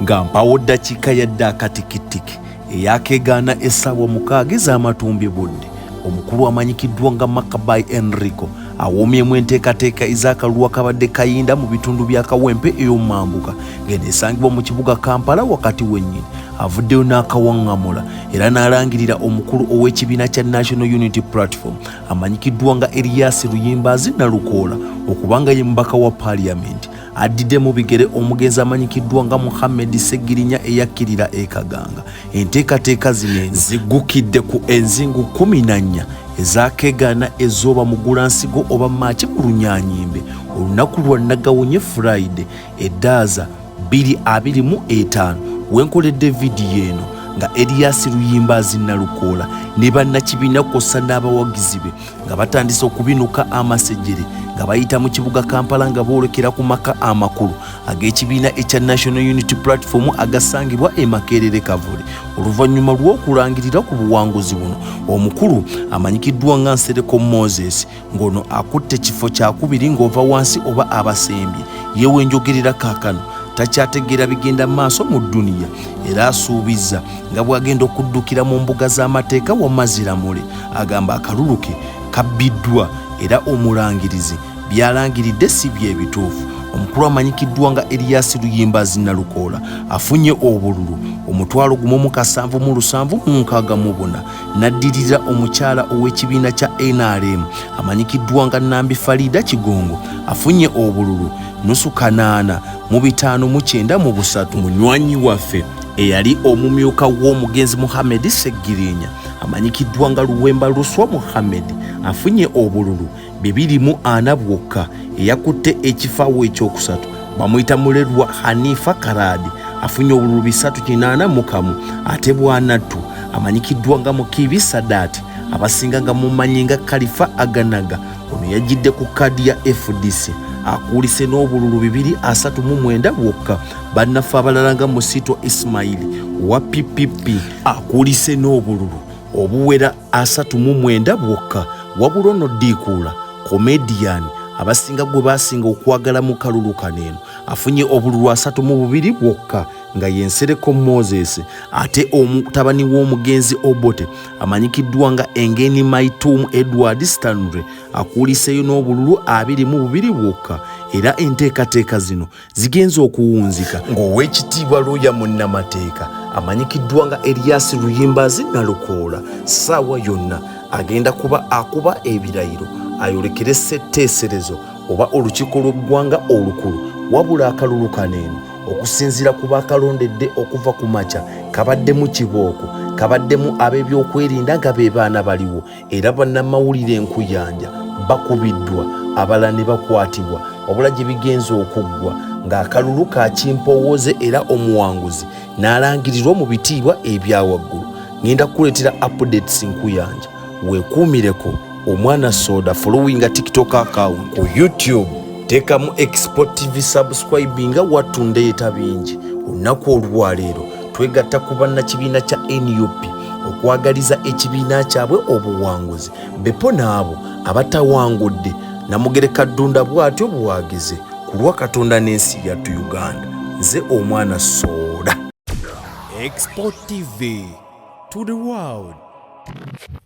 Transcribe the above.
nga mpawo ddakiika yadde akatikitiki eyakeegaana essaawa 6 ez'amatumbi budde. Omukulu amanyikiddwa nga Makabayi Enrico awoomyemu enteekateeka ez'akalulu akabadde kayinda mu bitundu bya Kawempe ey'omumambuka ng'eno esangibwa mu kibuga Kampala wakati w'ennyini. Avuddeyo n'akawaŋŋamula era n'alangirira omukulu ow'ekibiina kya National Unity Platform amanyikiddwa nga Elias Luyimbazi Nalukoola okuba nga ye mubaka wa Parliament. Addidde mu bigere omugenzi amanyikiddwa nga Muhammad Seggirinya eyakkirira e Kaganga. Enteekateeka zino ziggukidde ku enzingu 14 ezaakeegaana ezooba Mugulansigo oba Maaci mu Lunyaanyimbe olunaku lwa Nagawonye Friday eddaaza 2025 wenkoledde vidiyo eno nga Elias Luyimbazi Nalukoola ne bannakibiina kw'ossa n'abawagizi be nga batandise okubinuka amasejjere nga bayita mu kibuga Kampala nga boolekera ku maka amakulu ag'ekibiina ekya National Unity Platform agasangibwa e Makerere Kavule. Oluvannyuma lw'okulangirira ku buwanguzi buno, omukulu amanyikiddwa nga Nsereko Moses ng'ono akutte kifo kyakubiri ng'ova wansi oba abasembye. Yewe njogerera kaakano takyategeera bigenda maaso mu dduniya era asuubizza nga bw'agenda okuddukira mu mbuga z'amateeka wa Maziramule. Agamba akalulu ke kabbiddwa era omulangirizi byalangiridde si by'ebituufu. Omukulu amanyikiddwa nga Elias Luyimbazi Nalukoola afunye obululu omutwalo 17,764 n'addirira omukyala ow'ekibiina kya NRM amanyikiddwa nga Nambi Farida Kigongo afunye obululu nusu 8,593. Munywanyi waffe eyali omumyuka w'omugenzi Muhammad Seggirinya amanyikiddwa nga Luwemba Luswa Muhammad afunye obululu 240 bwokka. Eyakutte ekifaawo ekyokusatu bamuyita Mulerwa Hanifa Karadi afunye obululu 381. Ate bwanattu amanyikiddwa nga Mukibi Sadati abasinga nga mumanyi nga Khalifa Aganaga ono yajjidde ku kkaadi ya FDC akuulise n'obululu 239 bwokka. Bannaffe abalala nga Musito Ismaili wa PPP akuulise n'obululu obuwera 39 bwokka. Wabula ono Dikuula comedian abasinga gwe basinga okwagala mu kalulu kaneeno afunye obululu 32 bwokka nga ye Nsereko Moses. Ate omutabani w'omugenzi Obote amanyikiddwa nga Engeni Maitumu Edward Stanley akuuliseyo n'obululu 22 bwokka. Era enteekateeka zino zigenza okuwunzika ng'ow'ekitiibwa looya munnamateeka amanyikiddwa nga Elias Luyimbazi Nalukoola ssaawa yonna agenda kuba akuba ebirayiro ayolekere ssetteeserezo oba olukiiko lw'eggwanga olukulu. Wabula akalulu kaneeno okusinziira ku baakalondedde okuva ku makya kabaddemu kibooko, kabaddemu ab'ebyokwerinda nga be baana baliwo era bannamawulire enkuyanja bakubiddwa abalala ne bakwatibwa. Wabula gye bigenza okuggwa ng'akalulu ka kimpowooze era omuwanguzi n'alangirirwa mu bitiibwa ebya waggulu. Ngenda kukuleetera updates nkuyanja. Weekuumireko omwana soda followinga TikTok account ku YouTube. Teekamu Export TV subscribinga wattundeeta bingi. Olunaku olwaleero twegatta ku bannakibiina kya NUP okwagaliza ekibiina kyabwe obuwanguzi. Bepo n'abo abatawangudde Namugereka Ddunda bw'atyo buwagize ku lwa Katonda n'ensi yattu Uganda. Nze omwana soda. Export TV to the world.